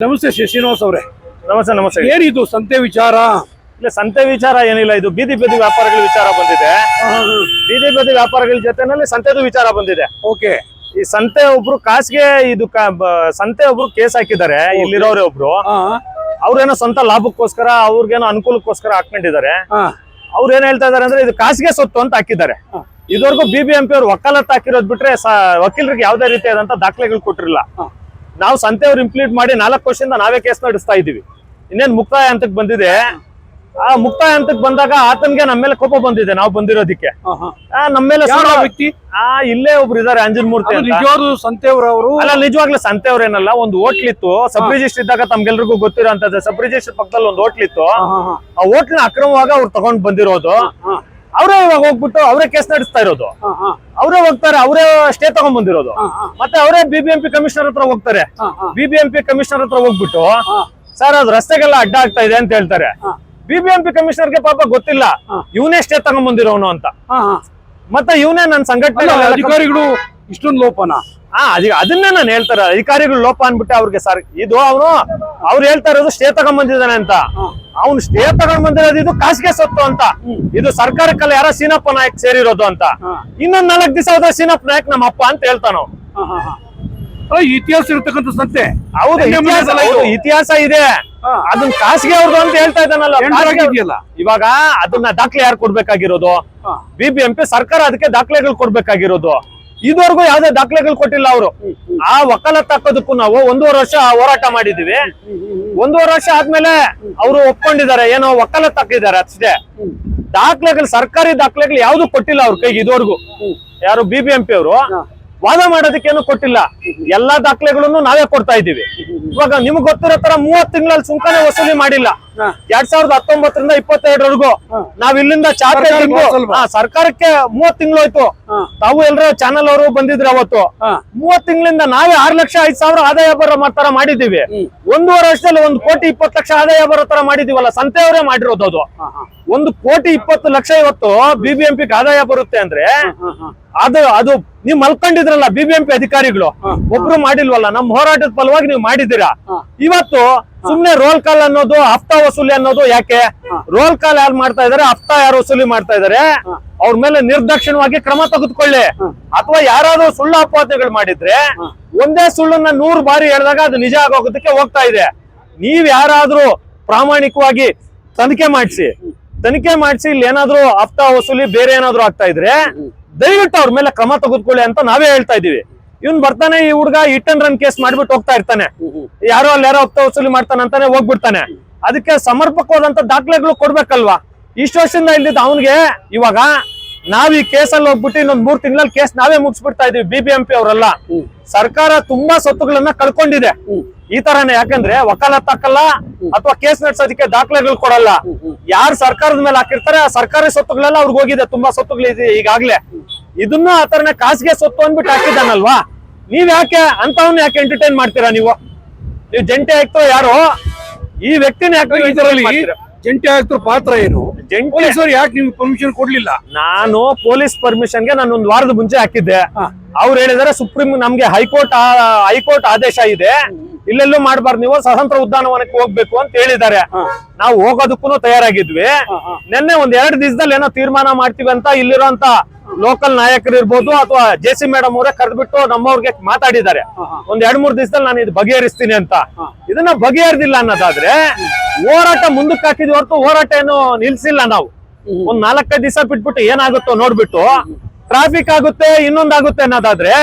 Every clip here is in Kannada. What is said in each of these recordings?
ನಮಸ್ತೆ ಶ್ರೀನಿವಾಸ್ ಅವರೇ. ನಮಸ್ತೆ. ನಮಸ್ತೆ. ಏನಿದು ಸಂತೆ ವಿಚಾರ? ಇಲ್ಲ, ಸಂತೆ ವಿಚಾರ ಏನಿಲ್ಲ, ಇದು ಬೀದಿ ಬೀದಿ ವ್ಯಾಪಾರಗಳ ವಿಚಾರ ಬಂದಿದೆ. ಬೀದಿ ಬೀದಿ ವ್ಯಾಪಾರಗಳ ಜೊತೆನಲ್ಲಿ ಸಂತೆದು ವಿಚಾರ ಬಂದಿದೆ. ಓಕೆ. ಈ ಸಂತೆ ಒಬ್ರು ಕಾಸ್ಗೆ ಇದು ಸಂತೆ ಒಬ್ರು ಕೇಸ್ ಹಾಕಿದ್ದಾರೆ. ಇಲ್ಲಿರೋರೇ ಒಬ್ರು, ಅವ್ರೇನೋ ಸ್ವಂತ ಲಾಭಕ್ಕೋಸ್ಕರ ಅವ್ರಿಗೇನೋ ಅನುಕೂಲಕ್ಕೋಸ್ಕರ ಹಾಕೊಂಡಿದ್ದಾರೆ. ಅವ್ರು ಏನ್ ಹೇಳ್ತಾ ಇದಾರೆ ಅಂದ್ರೆ ಇದು ಕಾಸಿಗೆ ಸೊತ್ತು ಅಂತ ಹಾಕಿದ್ದಾರೆ. ಇದುವರೆಗೂ BBMP ಅವ್ರು ವಕಾಲತ್ ಹಾಕಿರೋದ್ ಬಿಟ್ರೆ ವಕೀಲರಿಗೆ ಯಾವ್ದೇ ರೀತಿಯಾದಂತ ದಾಖಲೆಗಳು ಕೊಟ್ಟಿರಲಿಲ್ಲ. ನಾವು ಸಂತೆಯವ್ರು ಇಂಪ್ಲೀಟ್ ಮಾಡಿ 4 ವರ್ಷದಿಂದ ನಾವೇ ಕೇಸ್ ನಡೆಸ್ತಾ ಇದ್ದೀವಿ. ಇನ್ನೇನ್ ಮುಕ್ತಾಯ ಹಂತಕ್ಕೆ ಬಂದಿದೆ. ಆ ಮುಕ್ತಾಯ ಹಂತಕ್ಕೆ ಬಂದಾಗ ಆತನ್ಗೆ ನಮ್ಮ ಮೇಲೆ ಕೋಪ ಬಂದಿದೆ, ನಾವು ಬಂದಿರೋದಿಕ್ಕೆ. ನಮ್ಮ ಮೇಲೆ ವ್ಯಕ್ತಿ ಇಲ್ಲೇ ಒಬ್ರು ಇದಾರೆ, ಅಂಜನ್ಮೂರ್ತಿ. ನಿಜವಾದ ಸಂತೆಯವರು ಅಲ್ಲ, ನಿಜವಾಗ್ಲೂ ಸಂತೆಯವ್ರೇನಲ್ಲ. ಒಂದು ಹೋಟ್ಲ್ ಇತ್ತು, ಸಬ್ ರಿಜಿಸ್ಟರ್ ಇದ್ದಾಗ ತಮ್ಗೆಲ್ರಿಗೂ ಗೊತ್ತಿರೋ ಅಂತದ್ದು. ಸಬ್ ರಿಜಿಸ್ಟರ್ ಪಕ್ಕದಲ್ಲಿ ಒಂದು ಹೋಟ್ಲ್ ಇತ್ತು. ಆ ಹೋಟ್ಲ್ನ ಅಕ್ರಮವಾಗ ಅವ್ರು ತಗೊಂಡ್ ಬಂದಿರೋದು. ಅವರೇ ಇವಾಗ ಹೋಗ್ಬಿಟ್ಟು ಅವರೇ ಕೇಸ್ ನಡೆಸ್ತಾ ಇರೋದು. ಅವರೇ ಹೋಗ್ತಾರೆ, ಅವರೇ ಸ್ಟೇ ತಗೊಂಡ್ ಬಂದಿರೋದು. ಮತ್ತೆ ಅವರೇ BBMP ಕಮಿಷನರ್ ಹತ್ರ ಹೋಗ್ತಾರೆ. BBMP ಕಮಿಷನರ್ ಹತ್ರ ಹೋಗ್ಬಿಟ್ಟು ಸರ್ ಅದು ರಸ್ತೆಗೆಲ್ಲ ಅಡ್ಡ ಆಗ್ತಾ ಇದೆ ಅಂತ ಹೇಳ್ತಾರೆ. BBMP ಕಮಿಷನರ್ಗೆ ಪಾಪ ಗೊತ್ತಿಲ್ಲ ಇವನೇ ಸ್ಟೇ ತಗೊಂಡ್ ಬಂದಿರೋನು ಅಂತ. ಮತ್ತೆ ಇವನೇ ನನ್ನ ಸಂಘಟನೆ ಅಧಿಕಾರಿಗಳು ಇಷ್ಟೊಂದು ಲೋಪನ. ಅದನ್ನೇ ನಾನು ಹೇಳ್ತಾರೆ, ಅಧಿಕಾರಿಗಳು ಲೋಪ ಅನ್ಬಿಟ್ಟೆ ಅವ್ರಿಗೆ. ಸರ್ ಇದು ಅವ್ರು ಹೇಳ್ತಾ ಇರೋದು ಸ್ಟೇ ತಗೊಂಡ್ ಬಂದಿದ್ದಾನೆ ಅಂತ. ಅವ್ನು ಸ್ಟೇ ತಗೊಂಡ್ ಬಂದಿರೋದು ಇದು ಖಾಸಗಿ ಸೊತ್ತು ಅಂತ. ಇದು ಸರ್ಕಾರಕ್ಕಲ್ಲ, ಯಾರೋ ಸೀನಪ್ಪ ನಾಯಕ್ ಸೇರಿರೋದು ಅಂತ. ಇನ್ನೊಂದ್ 4 ದಿವಸ ಹೋದ್ರೆ ಸೀನಪ್ಪ ನಾಯಕ್ ನಮ್ಮ ಅಪ್ಪ ಅಂತ ಹೇಳ್ತಾನೋ. ಇತಿಹಾಸ ಇರ್ತಕ್ಕಂಥ ಸಂತೆ. ಹೌದು, ಇತಿಹಾಸ ಇದೆ. ಅದನ್ನ ಖಾಸಗಿ ಅವ್ರದ್ದು ಅಂತ ಹೇಳ್ತಾ ಇದ್ದಾನಲ್ಲ. ಇವಾಗ ಅದನ್ನ ದಾಖಲೆ ಯಾರು ಕೊಡ್ಬೇಕಾಗಿರೋದು? BBMP ಸರ್ಕಾರ ಅದಕ್ಕೆ ದಾಖಲೆಗಳು ಕೊಡ್ಬೇಕಾಗಿರೋದು. ಇದುವರೆಗೂ ಯಾವ್ದೇ ದಾಖಲೆಗಳು ಕೊಟ್ಟಿಲ್ಲ ಅವರು. ಆ ವಕಾಲತ್ ಹಾಕೋದಕ್ಕೂ ನಾವು 1.5 ವರ್ಷ ಹೋರಾಟ ಮಾಡಿದೀವಿ. 1.5 ವರ್ಷ ಆದ್ಮೇಲೆ ಅವರು ಒಪ್ಕೊಂಡಿದ್ದಾರೆ, ಏನೋ ವಕಾಲತ್ ಹಾಕಿದ್ದಾರೆ ಅಷ್ಟೇ. ದಾಖಲೆಗಳು, ಸರ್ಕಾರಿ ದಾಖಲೆಗಳು ಯಾವ್ದು ಕೊಟ್ಟಿಲ್ಲ ಅವ್ರ ಕೈಗೆ ಇದುವರೆಗೂ. ಯಾರು BBMP ಅವರು ವಾದ ಮಾಡೋದಕ್ಕೇನು ಕೊಟ್ಟಿಲ್ಲ. ಎಲ್ಲಾ ದಾಖಲೆಗಳನ್ನು ನಾವೇ ಕೊಡ್ತಾ ಇದ್ದೀವಿ. ಇವಾಗ ನಿಮ್ಗೆ ಗೊತ್ತಿರೋ ತರ 30 ತಿಂಗಳಲ್ಲಿ ಸುಂಕನೇ ವಸೂಲಿ ಮಾಡಿಲ್ಲ. 2019ರಿಂದ 22ರವರೆಗೂ ನಾವ್ ಇಲ್ಲಿಂದ ಸರ್ಕಾರಕ್ಕೆ 30 ತಿಂಗಳು ಹೋಯ್ತು. ತಾವು ಎಲ್ಲರೂ ಚಾನಲ್ ಅವರು ಬಂದಿದ್ರು ಅವತ್ತು. 30 ತಿಂಗಳಿಂದ ನಾವೇ 6,05,000 ಆದಾಯ ಬರೋ ತರ ಮಾಡಿದೀವಿ. 1.5 ವರ್ಷದಲ್ಲಿ 1,20,00,000 ಆದಾಯ ಬರೋ ತರ ಮಾಡಿದೀವಲ್ಲ. ಸಂತೆಯವರೇ ಮಾಡಿರೋದು ಅದು. 1,20,00,000 ಇವತ್ತು BBMPಗೆ ಆದಾಯ ಬರುತ್ತೆ ಅಂದ್ರೆ ಅದು ನೀವ್ ಮಲ್ಕೊಂಡಿದ್ರಲ್ಲ BBMP ಅಧಿಕಾರಿಗಳು, ಒಬ್ರು ಮಾಡಿಲ್ವಲ್ಲ. ನಮ್ ಹೋರಾಟದ ಫಲವಾಗಿ ನೀವು ಮಾಡಿದ್ದೀರಾ. ಇವತ್ತು ಸುಮ್ನೆ ರೋಲ್ ಕಾಲ್ ಅನ್ನೋದು, ಹಫ್ತಾ ವಸೂಲಿ ಅನ್ನೋದು ಯಾಕೆ? ರೋಲ್ ಕಾಲ್ ಯಾರು ಮಾಡ್ತಾ ಇದಾರೆ, ಹಫ್ತಾ ಯಾರು ವಸೂಲಿ ಮಾಡ್ತಾ ಇದಾರೆ, ಅವ್ರ ಮೇಲೆ ನಿರ್ದಾಕ್ಷಿಣ್ಯವಾಗಿ ಕ್ರಮ ತೆಗೆದುಕೊಳ್ಳಿ. ಅಥವಾ ಯಾರಾದ್ರೂ ಸುಳ್ಳು ಅಪವಾದಗಳು ಮಾಡಿದ್ರೆ ಒಂದೇ ಸುಳ್ಳನ್ನ 100 ಬಾರಿ ಹೇಳಿದಾಗ ಅದು ನಿಜ ಆಗೋದಕ್ಕೆ ಹೋಗ್ತಾ ಇದೆ. ನೀವ್ ಯಾರಾದ್ರೂ ಪ್ರಾಮಾಣಿಕವಾಗಿ ತನಿಖೆ ಮಾಡಿಸಿ ಇಲ್ಲಿ ಏನಾದ್ರೂ ಹಫ್ತಾ ವಸೂಲಿ ಬೇರೆ ಏನಾದ್ರು ಆಗ್ತಾ ಇದ್ರೆ ದಯವಿಟ್ಟು ಅವ್ರ ಮೇಲೆ ಕ್ರಮ ತೆಗೆದುಕೊಳ್ಳಿ ಅಂತ ನಾವೇ ಹೇಳ್ತಾ ಇದೀವಿ. ಇವ್ನ್ ಬರ್ತಾನೆ, ಈ ಹುಡುಗ ಹಿಟ್ ಅಂಡ್ ರನ್ ಕೇಸ್ ಮಾಡ್ಬಿಟ್ಟು ಹೋಗ್ತಾ ಇರ್ತಾನೆ. ಯಾರೋ ಹಫ್ತಾ ವಸೂಲಿ ಮಾಡ್ತಾನೆ ಅಂತಾನೆ ಹೋಗ್ಬಿಡ್ತಾನೆ. ಅದಕ್ಕೆ ಸಮರ್ಪಕವಾದಂತ ದಾಖಲೆಗಳು ಕೊಡ್ಬೇಕಲ್ವಾ? ಇಷ್ಟು ವರ್ಷದಿಂದ ಇಲ್ದಿದ್ದ ಅವನ್ಗೆ ಇವಾಗ ನಾವ್ ಈ ಕೇಸಲ್ಲಿ ಹೋಗ್ಬಿಟ್ಟು ಇನ್ನೊಂದ್ 3 ತಿಂಗಳಲ್ಲಿ ಕೇಸ್ ನಾವೇ ಮುಗಿಸ್ಬಿಡ್ತಾ ಇದೀವಿ. BBMP ಅವರೆಲ್ಲ ಸರ್ಕಾರ ತುಂಬಾ ಸೊತ್ತುಗಳನ್ನ ಕಳ್ಕೊಂಡಿದೆ. ಈ ತರಾನೇ. ಯಾಕಂದ್ರೆ ವಕಾಲತ್ ಹಾಕಲ್ಲ ಅಥವಾ ಕೇಸ್ ನಡೆಸೋದಕ್ಕೆ ದಾಖಲೆಗಳು ಕೊಡಲ್ಲ. ಯಾರು ಸರ್ಕಾರದ ಮೇಲೆ ಹಾಕಿರ್ತಾರೆ ಆ ಸರ್ಕಾರಿ ಸೊತ್ತುಗಳೆಲ್ಲ ಅವ್ರಿಗೆ ಹೋಗಿದೆ. ತುಂಬಾ ಸೊತ್ತುಗಳಿದೆ ಈಗಾಗ್ಲೇ. ಇದನ್ನು ಆ ತರನೇ ಖಾಸಗಿ ಸೊತ್ತು ಅಂದ್ಬಿಟ್ಟು ಹಾಕಿದ್ದಾನಲ್ವಾ? ನೀವ್ ಯಾಕೆ ಅಂತವನ್ನ ಯಾಕೆ ಎಂಟರ್ಟೈನ್ ಮಾಡ್ತೀರಾ? ನೀವು ಜಂಟಿ ಆಯ್ತು ಯಾರು ಈ ವ್ಯಕ್ತಿನ ಯಾಕೆ? ಜಂಟಿ ಆಯುಕ್ತರ ಪಾತ್ರ ಏನು? ಪೊಲೀಸರು ಯಾಕೆ ನಿಮ್ಗೆ ಪರ್ಮಿಷನ್ ಕೊಡ್ಲಿಲ್ಲ? ನಾನು ಪೊಲೀಸ್ ಪರ್ಮಿಷನ್ಗೆ ನಾನು 1 ವಾರದ ಮುಂಚೆ ಹಾಕಿದ್ದೆ. ಅವ್ರು ಹೇಳಿದಾರೆ ಸುಪ್ರೀಂ ನಮ್ಗೆ ಹೈಕೋರ್ಟ್ ಆದೇಶ ಇದೆ, ಇಲ್ಲೆಲ್ಲೂ ಮಾಡಬಾರ್ದು, ನೀವು ಸ್ವತಂತ್ರ ಉದ್ಯಾನವನಕ್ಕೆ ಹೋಗ್ಬೇಕು ಅಂತ ಹೇಳಿದ್ದಾರೆ. ನಾವು ಹೋಗೋದಕ್ಕೂ ತಯಾರಾಗಿದ್ವಿ. ನಿನ್ನೆ 1-2 ದಿವಸದಲ್ಲಿ ಏನೋ ತೀರ್ಮಾನ ಮಾಡ್ತೀವಿ ಅಂತ ಇಲ್ಲಿರುವಂತ ಲೋಕಲ್ ನಾಯಕರು ಇರ್ಬೋದು ಅಥವಾ JC ಮೇಡಮ್ ಅವರೇ ಕರೆದ್ಬಿಟ್ಟು ನಮ್ಮವ್ರಿಗೆ ಮಾತಾಡಿದ್ದಾರೆ. 1-2-3 ದಿವಸದಲ್ಲಿ ನಾನು ಇದು ಬಗೆಹರಿಸ್ತೀನಿ ಅಂತ. ಇದನ್ನ ಬಗೆಹರಿದಿಲ್ಲ ಅನ್ನೋದಾದ್ರೆ ಹೋರಾಟ ಮುಂದಕ್ಕೆ ಹಾಕಿದ್ವಿ ಹೊರತು ಹೋರಾಟ ಏನು ನಿಲ್ಸಿಲ್ಲ. ನಾವು 4-5 ದಿವಸ ಬಿಟ್ಬಿಟ್ಟು ಏನಾಗುತ್ತೋ ನೋಡ್ಬಿಟ್ಟು ಟ್ರಾಫಿಕ್ ಆಗುತ್ತೆ ಇನ್ನೊಂದಾಗುತ್ತೆ ಅನ್ನೋದಾದ್ರೆ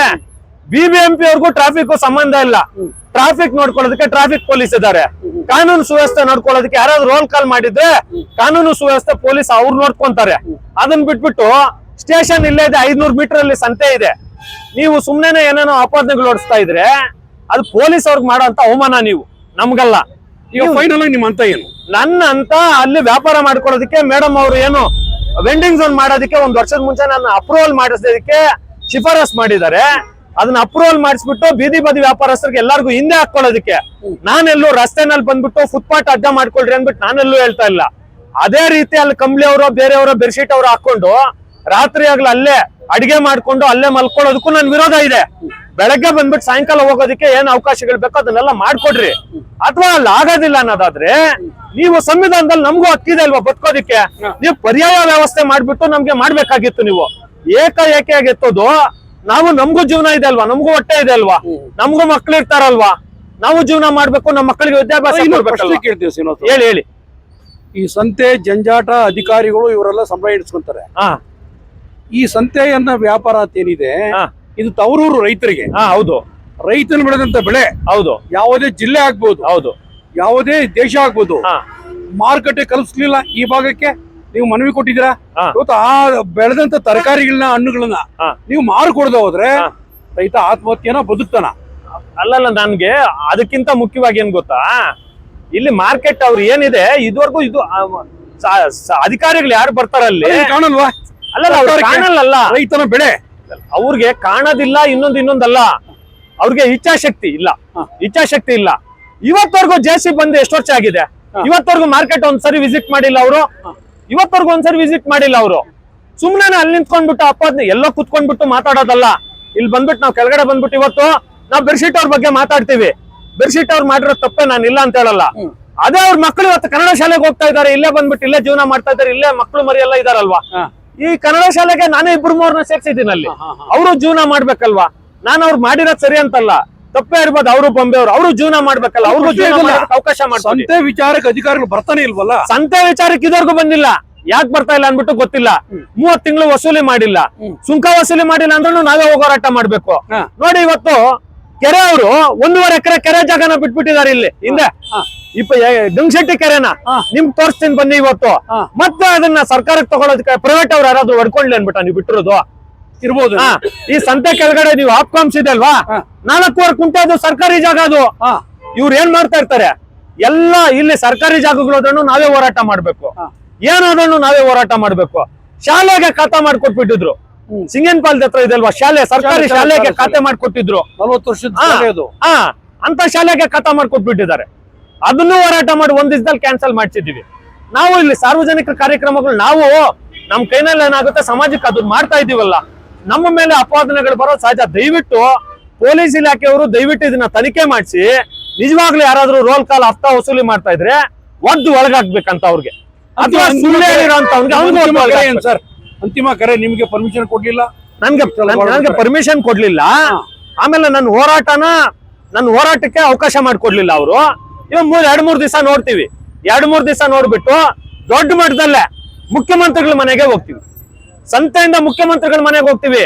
BBMP ಅವ್ರಿಗೂ ಟ್ರಾಫಿಕ್ ಸಂಬಂಧ ಇಲ್ಲ. ಟ್ರಾಫಿಕ್ ನೋಡ್ಕೊಳ್ಳೋದಕ್ಕೆ ಟ್ರಾಫಿಕ್ ಪೊಲೀಸ್ ಇದ್ದಾರೆ. ಕಾನೂನು ಸುವ್ಯವಸ್ಥೆ ನೋಡ್ಕೊಳ್ಳೋದಕ್ಕೆ ಯಾರಾದ್ರೂ ರೋಲ್ ಕಾಲ್ ಮಾಡಿದ್ರೆ ಕಾನೂನು ಸುವ್ಯವಸ್ಥೆ ಪೊಲೀಸ್ ಅವ್ರು ನೋಡ್ಕೊಂತಾರೆ. ಅದನ್ನ ಬಿಟ್ಬಿಟ್ಟು ಸ್ಟೇಷನ್ ಇಲ್ಲೇ ಇದೆ, 500 ಮೀಟರ್ ಅಲ್ಲಿ ಸಂತೆ ಇದೆ. ನೀವು ಸುಮ್ನೆ ಏನೇನೋ ಅಪಾದನೆಗಳು ಓಡಿಸ್ತಾ ಇದ್ರೆ ಅದು ಪೊಲೀಸ್ ಅವ್ರಿಗೆ ಮಾಡೋಂತ ಅವಮಾನ. ನೀವು ನಮ್ಗಲ್ಲ. ಈಗ ಫೈನಲ್ ಆಗಿ ನಿಮ್ಮ ಅಂತ ಏನು? ನನ್ನ ಅಂತ ಅಲ್ಲಿ ವ್ಯಾಪಾರ ಮಾಡ್ಕೊಳ್ಳೋದಕ್ಕೆ ಮೇಡಮ್ ಅವರು ಏನು ವೆಂಡಿಂಗ್ ಝೋನ್ ಮಾಡೋದಕ್ಕೆ 1 ವರ್ಷದ ಮುಂಚೆ ನನ್ನ ಅಪ್ರೂವಲ್ ಮಾಡಿಸೋದಕ್ಕೆ ಶಿಫಾರಸ್ ಮಾಡಿದ್ದಾರೆ. ಅದನ್ನ ಅಪ್ರೂವಲ್ ಮಾಡಿಸ್ಬಿಟ್ಟು ಬೀದಿ ಬದಿ ವ್ಯಾಪಾರಸ್ಥರಿಗೆ ಎಲ್ಲರಿಗೂ ಹಿಂದೆ ಹಾಕೊಳ್ಳೋದಕ್ಕೆ ನಾನೆಲ್ಲೂ ರಸ್ತೆನಲ್ಲಿ ಬಂದ್ಬಿಟ್ಟು ಫುಟ್ಪಾತ್ ಅಡ್ಡ ಮಾಡ್ಕೊಳ್ರಿ ಅಂದ್ಬಿಟ್ಟು ನಾನೆಲ್ಲೂ ಹೇಳ್ತಾ ಇಲ್ಲ. ಅದೇ ರೀತಿ ಅಲ್ಲಿ ಕಂಬ್ಳಿ ಅವರು ಬೇರೆಯವರು ಬೆಡ್ಶೀಟ್ ಅವರು ಹಾಕೊಂಡು ರಾತ್ರಿ ಆಗ್ಲೂ ಅಲ್ಲೇ ಅಡಿಗೆ ಮಾಡ್ಕೊಂಡು ಅಲ್ಲೇ ಮಲ್ಕೊಳ್ಳೋದಕ್ಕೂ ನನ್ ವಿರೋಧ ಇದೆ. ಬೆಳಗ್ಗೆ ಬಂದ್ಬಿಟ್ಟು ಸಾಯಂಕಾಲ ಹೋಗೋದಕ್ಕೆ ಏನ್ ಅವಕಾಶಗಳು ಬೇಕೋ ಅದನ್ನೆಲ್ಲ ಮಾಡ್ಕೊಡ್ರಿ. ಅಥವಾ ಅಲ್ಲಿ ಆಗೋದಿಲ್ಲ ಅನ್ನೋದಾದ್ರೆ ನೀವು ಸಂವಿಧಾನದಲ್ಲಿ ನಮಗೂ ಹಕ್ಕಿದೆ ಅಲ್ವಾ ಬದುಕೋದಿಕ್ಕೆ, ನೀವು ಪರ್ಯಾಯ ವ್ಯವಸ್ಥೆ ಮಾಡ್ಬಿಟ್ಟು ನಮ್ಗೆ ಮಾಡ್ಬೇಕಾಗಿತ್ತು. ನೀವು ಏಕಾಏಕಿಯಾಗಿ ಎತ್ತೋದು, ನಾವು ನಮಗೂ ಜೀವನ ಇದೆ ಅಲ್ವಾ, ನಮಗೂ ಹೊಟ್ಟೆ ಇದೆ ಅಲ್ವಾ, ನಮಗೂ ಮಕ್ಳು ಇರ್ತಾರಲ್ವಾ, ನಾವು ಜೀವನ ಮಾಡ್ಬೇಕು, ನಮ್ಮ ಮಕ್ಕಳಿಗೆ ವಿದ್ಯಾಭ್ಯಾಸ ಕೇಳ್ತೀವಿ ಶ್ರೀನಿವಾಸ್. ಹೇಳಿ. ಈ ಸಂತೆ ಜಂಜಾಟ ಅಧಿಕಾರಿಗಳು ಇವರೆಲ್ಲ ಸಂಬಳ ಇಡಿಸ್ಕೊಂತಾರೆ. ಈ ಸಂತೆಯನ್ನ ವ್ಯಾಪಾರ ಅಂತ ಏನಿದೆ ಇದು ತವರೂರು ರೈತರಿಗೆ. ಹೌದು, ರೈತನು ಬೆಳೆದಂತ ಬೆಳೆ ಹೌದು, ಯಾವುದೇ ಜಿಲ್ಲೆ ಆಗ್ಬೋದು, ಹೌದು, ಯಾವುದೇ ದೇಶ ಆಗ್ಬೋದು, ಮಾರುಕಟ್ಟೆ ಕಲ್ಪಿಸ್ಲಿಲ್ಲ ಈ ಭಾಗಕ್ಕೆ ನೀವು ಮನವಿ ಕೊಟ್ಟಿದ್ದೀರಾ. ಇವತ್ತು ಆ ಬೆಳೆದಂತ ತರಕಾರಿಗಳನ್ನ ಹಣ್ಣುಗಳನ್ನ ನೀವು ಮಾರ್ಕೊಡ್ದ ಹೋದ್ರೆ ರೈತ ಆತ್ಮಹತ್ಯೆನ ಬದುಕ್ತಾನ. ಅಲ್ಲಲ್ಲ, ನನ್ಗೆ ಅದಕ್ಕಿಂತ ಮುಖ್ಯವಾಗಿ ಏನ್ ಗೊತ್ತಾ, ಇಲ್ಲಿ ಮಾರ್ಕೆಟ್ ಅವ್ರು ಏನಿದೆ ಇದುವರೆಗೂ ಇದು ಅಧಿಕಾರಿಗಳು ಯಾರು ಬರ್ತಾರಲ್ಲಿ ಕಾಣಲ್ವಾ? ಅಲ್ಲ, ಕಾಣಲ್ಲ. ರೈತನ ಬೆಳೆ ಅವ್ರಿಗೆ ಕಾಣೋದಿಲ್ಲ, ಇನ್ನೊಂದಲ್ಲ, ಅವ್ರಿಗೆ ಇಚ್ಛಾಶಕ್ತಿ ಇಲ್ಲ. ಇವತ್ತವರೆಗೂ ಜೆಸಿ ಬಂದು ಎಷ್ಟು ವರ್ಷ ಆಗಿದೆ, ಇವತ್ತವರೆಗೂ ಮಾರ್ಕೆಟ್ ಒಂದ್ಸರಿ ವಿಸಿಟ್ ಮಾಡಿಲ್ಲ ಅವರು. ಸುಮ್ನೆ ಅಲ್ಲಿ ನಿಂತ್ಕೊಂಡ್ಬಿಟ್ಟು ಅಪ್ಪದ್ನ ಎಲ್ಲೋ ಕುತ್ಕೊಂಡ್ಬಿಟ್ಟು ಮಾತಾಡೋದಲ್ಲ. ಇಲ್ಲಿ ಬಂದ್ಬಿಟ್ಟು ನಾವು ಕೆಳಗಡೆ ಬಂದ್ಬಿಟ್ಟು ಇವತ್ತು ನಾವು ಬೆಡ್ಶೀಟ್ ಅವ್ರ ಬಗ್ಗೆ ಮಾತಾಡ್ತೀವಿ. ಬೆಡ್ಶೀಟ್ ಅವ್ರು ಮಾಡಿರೋ ತಪ್ಪೆ ನಾನು ಇಲ್ಲ ಅಂತ ಹೇಳಲ್ಲ. ಅದೇ ಅವ್ರ ಮಕ್ಕಳು ಇವತ್ತು ಕನ್ನಡ ಶಾಲೆಗೆ ಹೋಗ್ತಾ ಇದಾರೆ, ಇಲ್ಲೇ ಬಂದ್ಬಿಟ್ಟು ಇಲ್ಲೇ ಜೀವನ ಮಾಡ್ತಾ ಇದಾರೆ, ಇಲ್ಲೇ ಮಕ್ಕಳು ಮರಿ ಎಲ್ಲ ಇದಾರಲ್ವಾ. ಈ ಕನ್ನಡ ಶಾಲೆಗೆ ನಾನೇ 2-3 ಸೇರ್ಸಿದ್ದೀನಿ ಅಲ್ಲಿ. ಅವರು ಜೀವನ ಮಾಡ್ಬೇಕಲ್ವಾ. ನಾನು ಅವ್ರು ಮಾಡಿರೋದ್ ಸರಿ ಅಂತಲ್ಲ, ತಪ್ಪೇ ಇರ್ಬೋದು. ಅವರು ಬೊಂಬೆ ಅವರು ಜೀವನ ಮಾಡ್ಬೇಕಲ್ಲ, ಅವ್ರಿಗೂ ಅವಕಾಶ ಮಾಡ್ತಾರೆ. ಸಂತೆ ವಿಚಾರಕ್ಕೆ ಅಧಿಕಾರಿಗಳು ಬರ್ತಾನೆ ಇಲ್ವಲ್ಲ. ಸಂತೆ ವಿಚಾರಕ್ಕೆ ಇದುವರೆಗೂ ಬಂದಿಲ್ಲ. ಯಾಕೆ ಬರ್ತಾ ಇಲ್ಲ ಅನ್ಬಿಟ್ಟು ಗೊತ್ತಿಲ್ಲ. 30 ತಿಂಗಳು ವಸೂಲಿ ಮಾಡಿಲ್ಲ, ಸುಂಕ ವಸೂಲಿ ಮಾಡಿಲ್ಲ ಅಂದ್ರೂ ನಾವೇ ಹೋರಾಟ ಮಾಡ್ಬೇಕು. ನೋಡಿ, ಇವತ್ತು ಕೆರೆ ಅವರು 1.5 ಎಕರೆ ಕೆರೆ ಜಾಗನ ಬಿಟ್ಬಿಟ್ಟಿದ್ದಾರೆ ಇಲ್ಲಿ ಹಿಂದೆ. ಗಂಗಶೆಟ್ಟಿ ಕೆರೆನ ನಿಮ್ಗೆ ತೋರಿಸ್ತೀನಿ ಬನ್ನಿ. ಇವತ್ತು ಮತ್ತೆ ಅದನ್ನ ಸರ್ಕಾರಕ್ಕೆ ತಗೊಳ್ಳೋದಕ್ಕೆ ಪ್ರೈವೇಟ್ ಅವ್ರು ಯಾರಾದ್ರೂ ಹೊಡ್ಕೊಂಡ್ಲಿ ಅನ್ಬಿಟ್ಟ ನೀವು ಬಿಟ್ಟಿರೋದು ಇರ್ಬೋದು. ಈ ಸಂತೆ ಕೆಳಗಡೆ ನೀವು ಆಪ್ಕಾಮ್ಸ್ ಇದೆ ಅಲ್ವಾ, 4 ಕುಂಟೆ ಅದು ಸರ್ಕಾರಿ ಜಾಗ. ಅದು ಇವ್ರು ಏನ್ ಮಾಡ್ತಾ ಇರ್ತಾರೆ, ಎಲ್ಲ ಇಲ್ಲಿ ಸರ್ಕಾರಿ ಜಾಗಗಳು ನಾವೇ ಹೋರಾಟ ಮಾಡ್ಬೇಕು, ಏನಾದ್ರೂ ನಾವೇ ಹೋರಾಟ ಮಾಡ್ಬೇಕು. ಶಾಲೆಗೆ ಖಾತಾ ಮಾಡ್ಕೊಟ್ಬಿಟ್ಟಿದ್ರು, ಸಿಂಗನ್ಪಾಲ್ದ ಹತ್ರ ಇದಲ್ವಾ ಶಾಲೆ, ಸರ್ಕಾರಿ ಶಾಲೆಗೆ ಖಾತೆ ಮಾಡ್ಕೊಟ್ಟಿದ್ರು. 40 ವರ್ಷದ ಅಂತ ಶಾಲೆಗೆ ಖಾತಾ ಮಾಡ್ಕೊಟ್ಬಿಟ್ಟಿದ್ದಾರೆ. ಅದನ್ನು ಹೋರಾಟ ಮಾಡಿ ಒಂದ್ ದಿವಸದಲ್ಲಿ ಕ್ಯಾನ್ಸಲ್ ಮಾಡ್ಸಿದೀವಿ. ನಾವು ಇಲ್ಲಿ ಸಾರ್ವಜನಿಕ ಕಾರ್ಯಕ್ರಮಗಳು ನಾವು ನಮ್ ಕೈನಲ್ಲಿ ಏನಾಗುತ್ತೆ ಸಮಾಜಕ್ಕೆ ಅದನ್ನ ಮಾಡ್ತಾ ಇದೀವಲ್ಲ, ನಮ್ಮ ಮೇಲೆ ಅಪಾದನೆಗಳು ಬರೋ ಸಹಜ. ದಯವಿಟ್ಟು ಪೊಲೀಸ್ ಇಲಾಖೆಯವರು ದಯವಿಟ್ಟು ಇದನ್ನ ತನಿಖೆ ಮಾಡಿಸಿ, ನಿಜವಾಗ್ಲೂ ಯಾರಾದ್ರೂ ರೋಲ್ ಕಾಲ್ ಹಫ್ತಾ ವಸೂಲಿ ಮಾಡ್ತಾ ಇದ್ರೆ ಒದ್ದು ಒಳಗಾಗ್ಬೇಕಂತ ಅವ್ರಿಗೆ. ಅಥವಾ ಸುಳ್ಳು ಹೇಳಿರೋಂತ ಸರ್ ಅಂತಿಮ ಕರೆ ನಿಮ್ಗೆ ಪರ್ಮಿಷನ್ ಕೊಡ್ಲಿಲ್ಲ, ನನ್ಗೆ ಪರ್ಮಿಷನ್ ಕೊಡ್ಲಿಲ್ಲ. ಆಮೇಲೆ ನನ್ನ ಹೋರಾಟಕ್ಕೆ ಅವಕಾಶ ಮಾಡ್ಕೊಡ್ಲಿಲ್ಲ ಅವರು. ಇವಾಗ 2-3 ದಿವಸ ನೋಡ್ತೀವಿ, 2-3 ದಿವಸ ನೋಡ್ಬಿಟ್ಟು ದೊಡ್ಡ ಮಟ್ಟದಲ್ಲೇ ಮುಖ್ಯಮಂತ್ರಿಗಳ ಮನೆಗೆ ಹೋಗ್ತೀವಿ. ಸಂತೆಯಿಂದ ಮುಖ್ಯಮಂತ್ರಿಗಳ ಮನೆಗೆ ಹೋಗ್ತೀವಿ.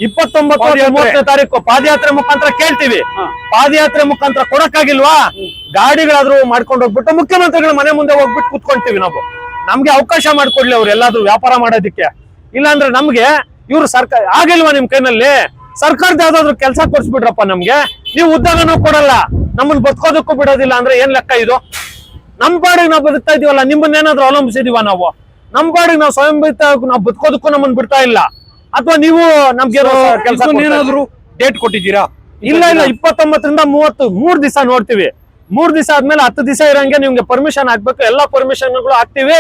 29-30 ತಾರೀಕು ಪಾದಯಾತ್ರೆ ಮುಖಾಂತರ ಕೇಳ್ತೀವಿ. ಪಾದಯಾತ್ರೆ ಮುಖಾಂತರ ಕೊಡಕ್ಕಾಗಿಲ್ವಾ, ಗಾಡಿಗಳಾದ್ರೂ ಮಾಡ್ಕೊಂಡು ಹೋಗ್ಬಿಟ್ಟು ಮುಖ್ಯಮಂತ್ರಿಗಳ ಮನೆ ಮುಂದೆ ಹೋಗ್ಬಿಟ್ಟು ಕುತ್ಕೊಂತೀವಿ ನಾವು. ನಮ್ಗೆ ಅವಕಾಶ ಮಾಡ್ಕೊಡ್ಲಿ ಅವ್ರು ಎಲ್ಲಾದ್ರೂ ವ್ಯಾಪಾರ ಮಾಡೋದಿಕ್ಕೆ. ಇಲ್ಲಾಂದ್ರೆ ನಮ್ಗೆ ಇವ್ರು ಸರ್ಕಾರ ಆಗಿಲ್ವಾ ನಿಮ್ ಕೈನಲ್ಲಿ, ಸರ್ಕಾರದ ಯಾವ್ದಾದ್ರು ಕೆಲಸ ಕೊಡ್ಸ್ಬಿಡ್ರಪ್ಪ ನಮ್ಗೆ. ನೀವು ಉದ್ಯೋಗನೂ ಕೊಡಲ್ಲ, ನಮ್ಮನ್ನ ಬದುಕೋದಕ್ಕೂ ಬಿಡೋದಿಲ್ಲ ಅಂದ್ರೆ ಏನ್ ಲೆಕ್ಕ ಇದು? ನಮ್ ಪಾಡಿಗೆ ನಾವು ಬದುಕ್ತಾ ಇದೀವಲ್ಲ, ನಿಮ್ಮನ್ನೇನಾದ್ರೂ ಅವಲಂಬಿಸಿದೀವ ನಾವು? ನಮ್ ಪಾಡಿಗೆ ನಾವು ಸ್ವಯಂ ನಾವು ಬದುಕೋದಕ್ಕೂ ನಮ್ಮನ್ನ ಬಿಡ್ತಾ ಇಲ್ಲ. ಅಥವಾ ನೀವು ನಮ್ಗೆ ಕೆಲಸ ಏನಾದ್ರು ಡೇಟ್ ಕೊಟ್ಟಿದ್ದೀರಾ? ಇಲ್ಲ, 29ರಿಂದ 30 3 ದಿವಸ ನೋಡ್ತೀವಿ. 3 ದಿವಸ ಆದ್ಮೇಲೆ 10 ದಿವಸ ಇರಂಗೆ ನಿಮ್ಗೆ ಪರ್ಮಿಷನ್ ಹಾಕ್ಬೇಕು. ಎಲ್ಲಾ ಪರ್ಮಿಷನ್ಗಳು ಹಾಕ್ತಿವಿ.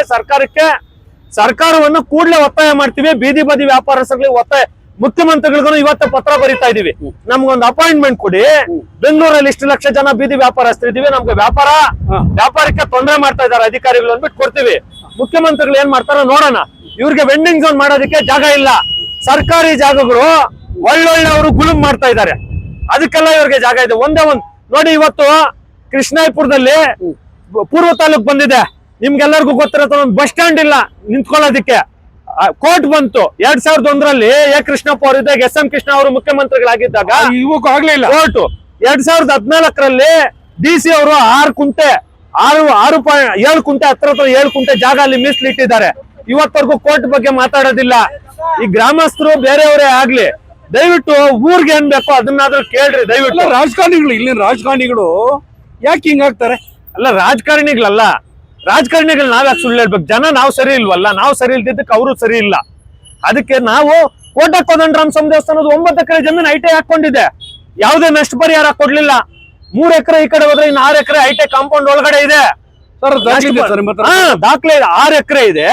ಸರ್ಕಾರವನ್ನು ಕೂಡಲೇ ಒತ್ತಾಯ ಮಾಡ್ತೀವಿ. ಬೀದಿ ಬದಿ ವ್ಯಾಪಾರಸ್ಥರಿಗೆ ಒತ್ತಾಯ, ಮುಖ್ಯಮಂತ್ರಿಗಳಿಗೂ ಇವತ್ತು ಪತ್ರ ಬರೀತಾ ಇದೀವಿ, ನಮ್ಗೊಂದು ಅಪಾಯಿಂಟ್ಮೆಂಟ್ ಕೊಡಿ. ಬೆಂಗಳೂರಲ್ಲಿ ಇಷ್ಟು ಲಕ್ಷ ಜನ ಬೀದಿ ವ್ಯಾಪಾರಸ್ಥರಿದೀವಿ, ನಮ್ಗೆ ವ್ಯಾಪಾರಕ್ಕೆ ತೊಂದರೆ ಮಾಡ್ತಾ ಇದಾರೆ ಅಧಿಕಾರಿಗಳು ಅಂದ್ಬಿಟ್ಟು ಕೊಡ್ತೀವಿ. ಮುಖ್ಯಮಂತ್ರಿಗಳು ಏನ್ ಮಾಡ್ತಾರೋ ನೋಡೋಣ. ಇವ್ರಿಗೆ ವೆಂಡಿಂಗ್ ಝೋನ್ ಮಾಡೋದಕ್ಕೆ ಜಾಗ ಇಲ್ಲ. ಸರ್ಕಾರಿ ಜಾಗಗಳು ಒಳ್ಳೊಳ್ಳೆಯವರು ಗುಳುಮ್ ಮಾಡ್ತಾ ಇದ್ದಾರೆ, ಅದಕ್ಕೆಲ್ಲ ಇವ್ರಿಗೆ ಜಾಗ ಇದೆ. ಒಂದೇ ನೋಡಿ, ಇವತ್ತು ಕೃಷ್ಣಾಪುರದಲ್ಲಿ ಪೂರ್ವ ತಾಲೂಕ್ ಬಂದಿದೆ, ನಿಮ್ಗೆಲ್ಲರಿಗೂ ಗೊತ್ತಿರೋ ಒಂದು ಬಸ್ ಸ್ಟ್ಯಾಂಡ್ ಇಲ್ಲ ನಿಂತ್ಕೊಳ್ಳೋದಿಕ್ಕೆ. ಕೋರ್ಟ್ ಬಂತು 2001ರಲ್ಲಿ ಎ ಕೃಷ್ಣಪ್ಪ ಅವರು ಇದ್ದಾಗ, SM ಕೃಷ್ಣ ಅವರು ಮುಖ್ಯಮಂತ್ರಿಗಳಾಗಿದ್ದಾಗ ಇವಕ್ಕೂ ಆಗ್ಲೇ ಇಲ್ಲ. ಕೋರ್ಟ್ 2014ರಲ್ಲಿ DC ಅವರು 6 ಕುಂಟೆ 7 ಕುಂಟೆ 7 ಕುಂಟೆ ಜಾಗ ಅಲ್ಲಿ ಮೀಸಲಿಟ್ಟಿದ್ದಾರೆ. ಇವತ್ತವರೆಗೂ ಕೋರ್ಟ್ ಬಗ್ಗೆ ಮಾತಾಡೋದಿಲ್ಲ. ಈ ಗ್ರಾಮಸ್ಥರು ಬೇರೆಯವರೇ ಆಗ್ಲಿ, ದಯವಿಟ್ಟು ಊರ್ಗೆ ಏನ್ ಬೇಕೋ ಅದನ್ನಾದ್ರೂ ಕೇಳ್ರಿ ದಯವಿಟ್ಟು. ರಾಜಕಾರಣಿಗಳು, ಇಲ್ಲಿನ ರಾಜಕಾರಣಿಗಳು ಯಾಕೆ ಹಿಂಗಾಗ್ತಾರೆ? ಅಲ್ಲ, ರಾಜಕಾರಣಿಗಳು ನಾವ್ಯಾಕೆ ಸುಳ್ಳು ಹೇಳ್ಬೇಕು? ಜನ ನಾವು ಸರಿ ಇಲ್ವಲ್ಲ, ನಾವು ಸರಿ ಇಲ್ದಿದ್ದಕ್ಕೆ ಅವರು ಸರಿ ಇಲ್ಲ. ಅದಕ್ಕೆ ನಾವು ಕೋಟ ಕೋದಂಡರಾಮ ಸ್ವಾಮಿ ದೇವಸ್ಥಾನದ 9 ಎಕರೆ ಜಮೀನು ಐಟೆ ಹಾಕೊಂಡಿದೆ, ಯಾವುದೇ ನಷ್ಟ ಪರಿಹಾರ ಕೊಡ್ಲಿಲ್ಲ. 3 ಎಕರೆ ಈ ಕಡೆ ಹೋದ್ರೆ ಇನ್ನು 6 ಎಕರೆ ಐಟೆ ಕಾಂಪೌಂಡ್ ಒಳಗಡೆ ಇದೆ. ದಾಖಲೆ 6 ಎಕರೆ ಇದೆ.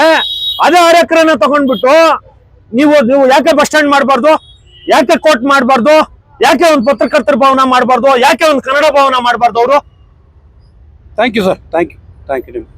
ಅದೇ 6 ಎಕರೆನ ತಗೊಂಡ್ಬಿಟ್ಟು ನೀವು ಯಾಕೆ ಬಸ್ ಸ್ಟ್ಯಾಂಡ್ ಮಾಡಬಾರ್ದು, ಯಾಕೆ ಕೋರ್ಟ್ ಮಾಡಬಾರ್ದು, ಯಾಕೆ ಒಂದು ಪತ್ರಕರ್ತರ ಭವನ ಮಾಡಬಾರ್ದು? ಯಾಕೆ ಒಂದು ಕನ್ನಡ ಭವನ ಮಾಡಬಾರ್ದು ಅವರು? Thank you sir, thank you ನಿಮ್ಗೆ.